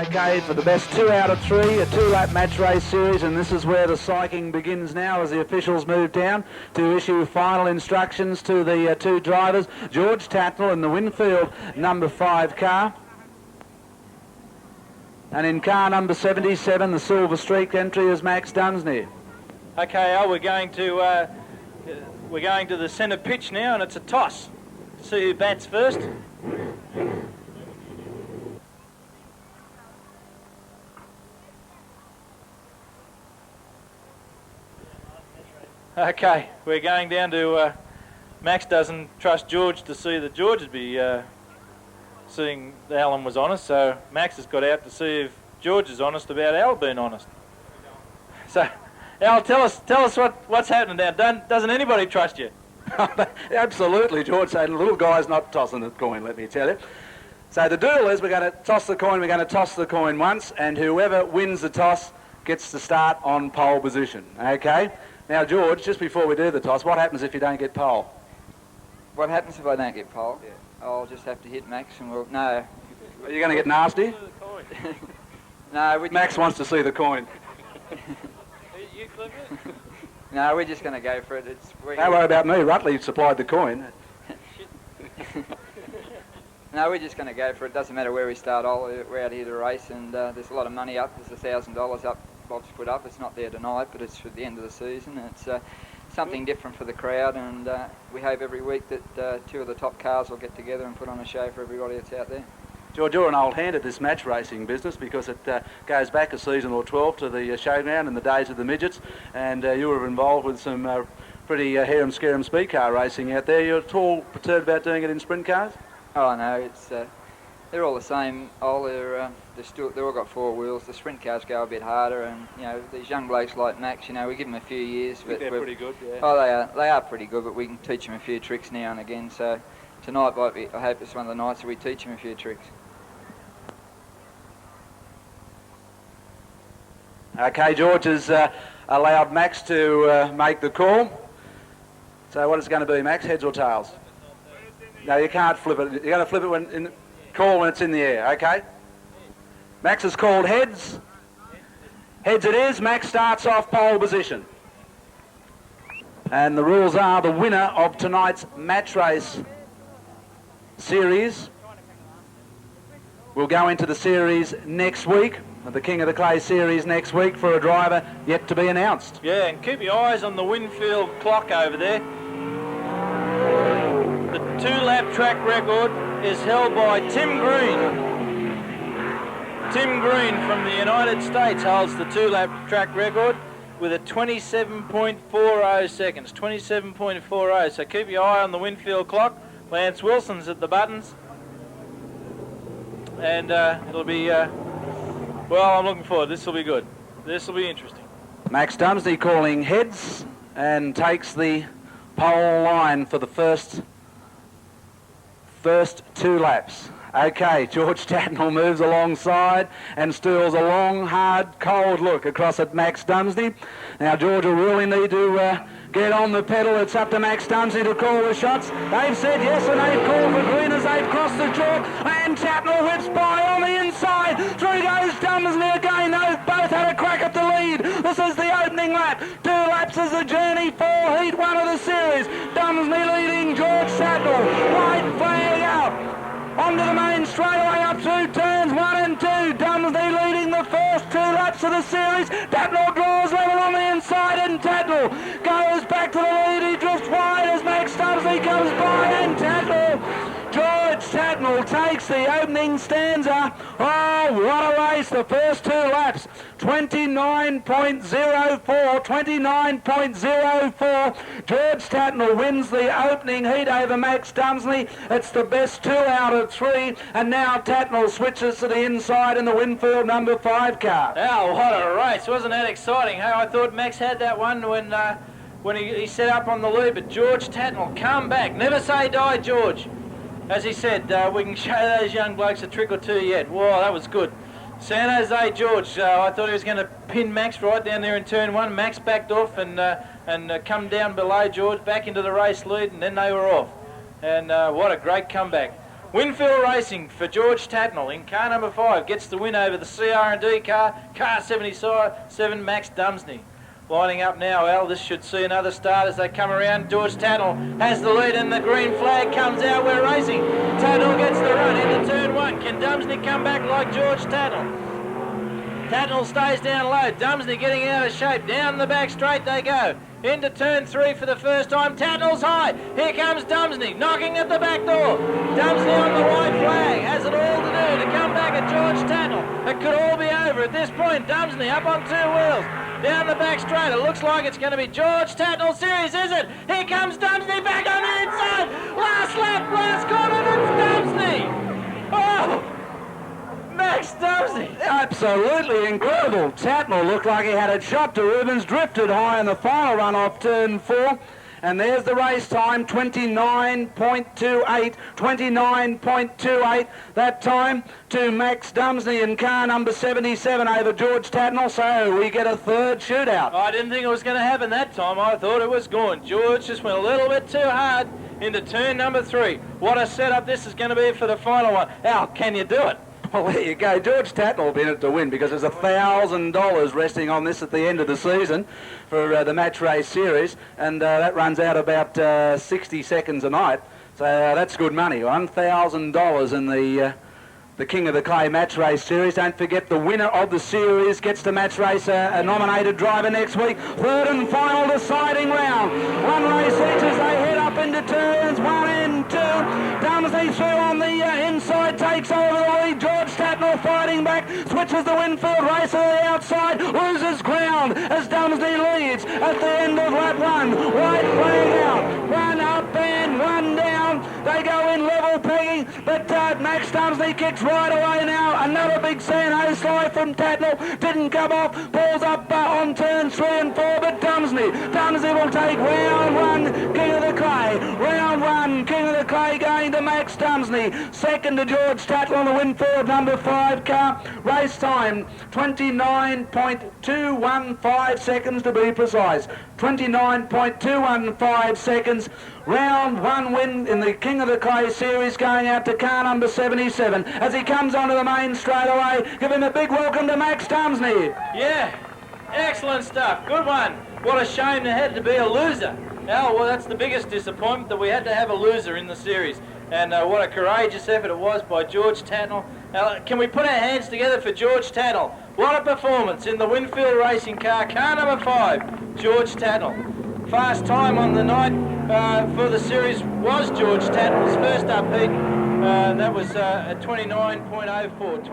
Okay, for the best 2 out of 3, a 2-lap match race series, and this is where the psyching begins now as the officials move down to issue final instructions to the 2 drivers. George Tatnell in the Winfield number 5 car. And in car number 77, the Silver Streak entry is Max Dumesny. Okay, Al, we're going to the centre pitch now, and it's a toss. See who bats first. Okay, we're going down to, Max doesn't trust George to see that George would be seeing that Alan was honest, so Max has got out to see if George is honest about Al being honest. So, Al, tell us what's happening now. Doesn't anybody trust you? Absolutely, George said, the little guy's not tossing the coin, let me tell you. So the deal is we're going to toss the coin, once, and whoever wins the toss gets to start on pole position, okay? Now, George, just before we do the toss, what happens if you don't get pole? What happens if I don't get pole? Yeah. I'll just have to hit Max and we'll... No. Are you going to get nasty? No, Max wants to see the coin. You clip it? No, we're just going to go for it. Don't worry about me. Rutley supplied the coin. No, we're just going to go for it. Doesn't matter where we start. We're out here to race, and there's a lot of money up. There's $1,000 up. Bob's put up. It's not there tonight, but it's for the end of the season. It's something different for the crowd, and we hope every week that 2 of the top cars will get together and put on a show for everybody that's out there. George, you're an old hand at this match racing business because it goes back a season or 12 to the showground in the days of the midgets, and you were involved with some pretty harum-scarum speed car racing out there. You're at all perturbed about doing it in sprint cars? Oh no, it's they're all the same. They've all got 4 wheels. The sprint cars go a bit harder, and you know these young blokes like Max. You know, we give them a few years. But they're pretty good. Yeah. Oh, they are pretty good, but we can teach them a few tricks now and again. So tonight might be. I hope it's one of the nights that we teach them a few tricks. Okay, George has allowed Max to make the call. So what is it going to be, Max? Heads or tails? No, you can't flip it. You're going to flip it when it's in the air, okay? Max has called heads. Heads it is. Max starts off pole position. And the rules are the winner of tonight's match race series will go into the series next week, the King of the Clay series next week, for a driver yet to be announced. Yeah, and keep your eyes on the Winfield clock over there. The 2-lap track record is held by Tim Green. Tim Green from the United States holds the 2-lap track record with a 27.40 seconds, 27.40. So keep your eye on the Winfield clock. Lance Wilson's at the buttons. And it'll be, well, I'm looking forward. This will be good. This will be interesting. Max Dumesny calling heads and takes the pole line for the first 2 laps. Okay, George Tatnell moves alongside and steals a long, hard, cold look across at Max Dumesny. Now George will really need to get on the pedal. It's up to Max Dumesny to call the shots. They've said yes, and they've called for green as they've crossed the chalk. And Tatnell whips by on the inside. Through goes Dumesny again. They've both had a crack at the lead. This is the opening lap. 2 laps is the journey for Heat 1 of the series. Dumesny leading George Tatnell. White flag out. Onto the main straightaway up 2 turns, 1 and 2. Dumesny leading the first 2 laps of the series. Tatnell draws level on the inside, and Tatnell goes back to the lead. He drifts wide as Max Dumesny comes by, and George Tatnell takes the opening stanza. Oh, what a race. The first 2 laps. 29.04. George Tatnell wins the opening heat over Max Dumesny. It's the best 2 out of 3. And now Tatnell switches to the inside in the Winfield number 5 car. Oh, what a race. Wasn't that exciting? Hey, I thought Max had that one when he set up on the lead, but George Tatnell, come back. Never say die, George. As he said, we can show those young blokes a trick or 2 yet. Whoa, that was good. San Jose George, I thought he was going to pin Max right down there in turn 1. Max backed off and come down below George, back into the race lead, and then they were off. And what a great comeback. Winfield Racing for George Tatnell in car number 5 gets the win over the CR&D car 77 Max Dumesny. Lining up now, Al. This should see another start as they come around. George Tatnell has the lead and the green flag comes out. We're racing. Tatnell gets the run into turn 1. Can Dumesny come back like George Tatnell? Tatnell stays down low. Dumesny getting out of shape. Down the back straight they go. Into turn 3 for the first time. Tatnell's high. Here comes Dumesny knocking at the back door. Dumesny on the white flag. Has it all to do to come back at George Tatnell. It could all be over at this point. Dumesny up on 2 wheels. Down the back straight. It looks like it's going to be George Tatnell series, is it? Here comes Dumesny back on the inside. Last lap, last corner, and it's Dumesny. Oh! Max Dumesny. Absolutely incredible. Tatnell looked like he had it shot to ribbons, drifted high in the final run off turn 4. And there's the race time, 29.28, 29.28 that time to Max Dumesny in car number 77 over George Tatnell, so we get a third shootout. I didn't think it was going to happen that time. I thought it was gone. George just went a little bit too hard into turn number 3. What a setup this is going to be for the final one. Al, can you do it? Well, there you go. George Tatnell will be in it to win because there's $1,000 resting on this at the end of the season for the match race series, and that runs out about 60 seconds a night. So that's good money. $1,000 in the King of the Clay match race series. Don't forget the winner of the series gets the match race a nominated driver next week. Third and final deciding round. One race each as they head up into turns 1 and 2. Dumesny through on the inside, takes over the lead. George Tatnell fighting back, switches the Winfield race to the outside, loses ground as Dumesny leads at the end of lap 1. White flag out, 1 up and 1 down. They go in level pegging, but Max Dumesny kicks right away now. Another big San slide from Tatnell, didn't come off, pulls up on turns 3 and 4, but Dumesny will take round 1, King of the Clay. Round 1, King of the Clay going to Max Dumesny. Second to George Tatnell on the Winfield number 5 car. Race time, 29.215 seconds to be precise. 29.215 seconds. Round 1 win in the King of the Clay series going out to car number 77. As he comes onto the main straightaway, give him a big welcome to Max Dumesny. Yeah, excellent stuff. Good one. What a shame there had to be a loser. Al, well, that's the biggest disappointment, that we had to have a loser in the series. And what a courageous effort it was by George Tatnell. Can we put our hands together for George Tatnell? What a performance in the Winfield Racing car number 5, George Tatnell. Fast time on the night for the series was George Tatnell's first up heat. That was a 29.04.